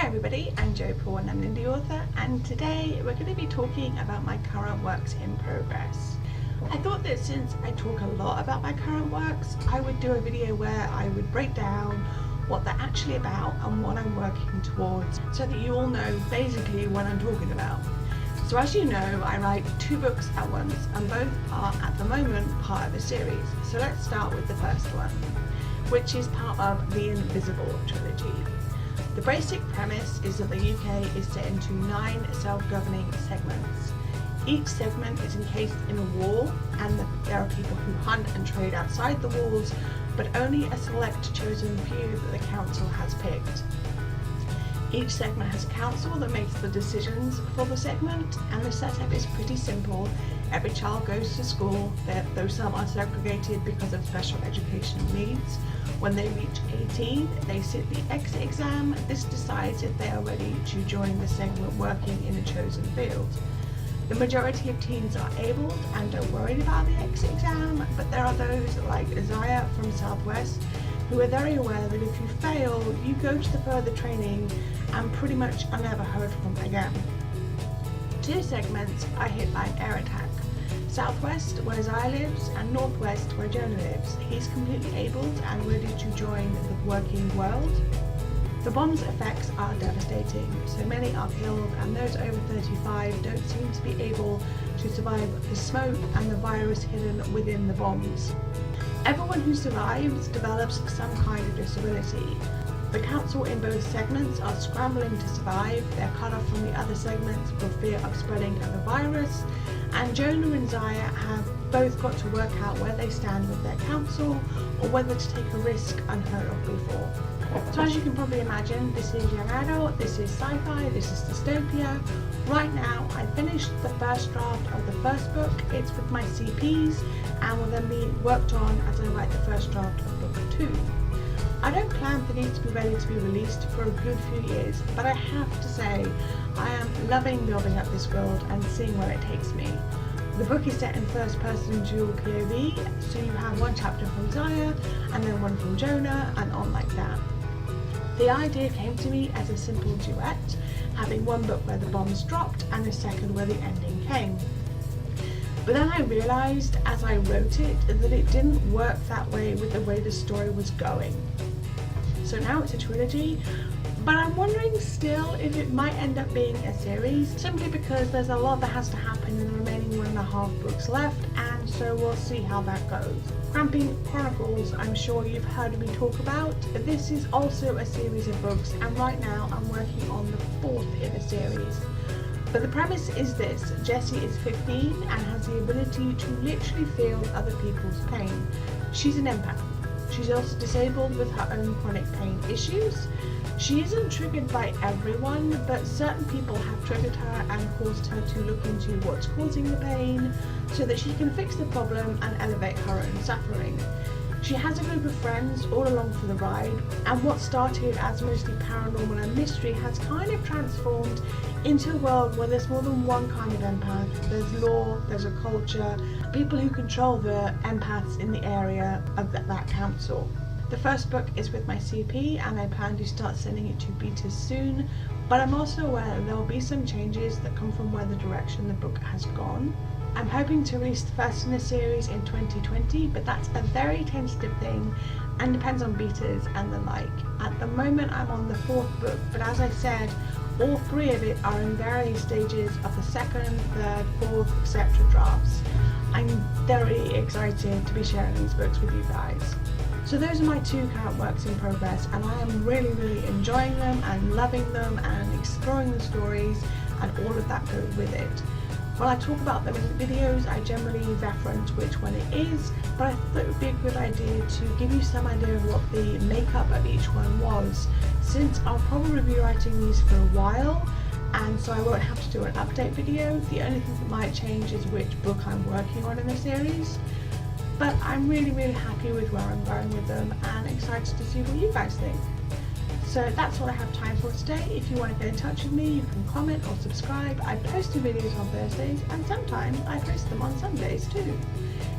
everybody, I'm Jo Paul and I'm an indie author, and today we're going to be talking about my current works in progress. I thought that since I talk a lot about my current works, I would do a video where I would break down what they're actually about and what I'm working towards, so that you all know basically what I'm talking about. So as you know, I write 2 books at once, and both are at the moment part of a series. So let's start with the first one, which is part of the Invisible trilogy. The basic premise is that the UK is set into 9 self-governing segments. Each segment is encased in a wall, and there are people who hunt and trade outside the walls, but only a select chosen few that the council has picked. Each segment has a council that makes the decisions for the segment, and the setup is pretty simple. Every child goes to school, though some are segregated because of special educational needs. When they reach 18, they sit the exit exam. This decides if they are ready to join the segment working in a chosen field. The majority of teens are able and don't worry about the exit exam, but there are those like Isaiah from Southwest who are very aware that if you fail, you go to the further training and pretty much are never heard from again. 2 segments are hit by an air attack. Southwest, where Isaiah lives, and Northwest, where Jonah lives. He's completely abled and ready to join the working world. The bomb's effects are devastating, so many are killed, and those over 35 don't seem to be able to survive the smoke and the virus hidden within the bombs. Everyone who survives develops some kind of disability. The council in both segments are scrambling to survive. They're cut off from the other segments for fear of spreading of the virus, and Jonah and Zaya have both got to work out where they stand with their council, or whether to take a risk unheard of before. So as you can probably imagine, this is young adult, this is sci-fi, this is dystopia. Right now, I finished the first draft of the first book. It's with my CPs and will then be worked on as I write the first draft of book 2. I don't plan for these to be ready to be released for a good few years, but I have to say, I am loving building up this world and seeing where it takes me. The book is set in first person dual POV, so you have one chapter from Zaya and then one from Jonah, and on like that. The idea came to me as a simple duet, having one book where the bombs dropped and a second where the ending came. But then I realised as I wrote it that it didn't work that way with the way the story was going. So now it's a trilogy, but I'm wondering still if it might end up being a series, simply because there's a lot that has to happen in the remaining 1.5 books left, and so we'll see how that goes. Cramping Chronicles, I'm sure you've heard me talk about. This is also a series of books, and right now I'm working on the 4th in a series. But the premise is this: Jessie is 15 and has the ability to literally feel other people's pain. She's an empath. She's also disabled with her own chronic pain issues. She isn't triggered by everyone, but certain people have triggered her and caused her to look into what's causing the pain so that she can fix the problem and elevate her own suffering. She has a group of friends all along for the ride, and what started as mostly paranormal and mystery has kind of transformed into a world where there's more than one kind of empath. There's law, there's a culture, people who control the empaths in the area of that council. The first book is with my CP, and I plan to start sending it to betas soon, but I'm also aware that there will be some changes that come from where the direction the book has gone. I'm hoping to release the first in the series in 2020, but that's a very tentative thing and depends on betas and the like. At the moment I'm on the 4th book, but as I said, all 3 of it are in various stages of the 2nd, 3rd, 4th, etc. drafts. I'm very excited to be sharing these books with you guys. So those are my 2 current works in progress, and I am really enjoying them and loving them and exploring the stories and all of that goes with it. When I talk about them in the videos, I generally reference which one it is, but I thought it would be a good idea to give you some idea of what the makeup of each one was, since I'll probably be writing these for a while, and so I won't have to do an update video. The only thing that might change is which book I'm working on in the series. But I'm really happy with where I'm going with them and excited to see what you guys think. So that's all I have time for today. If you want to get in touch with me, you can comment or subscribe. I post the videos on Thursdays, and sometimes I post them on Sundays too.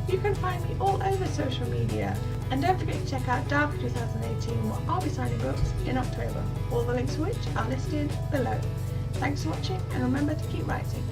You can find me all over social media. And don't forget to check out Derby 2018, where I'll be signing books in October, all the links to which are listed below. Thanks for watching, and remember to keep writing.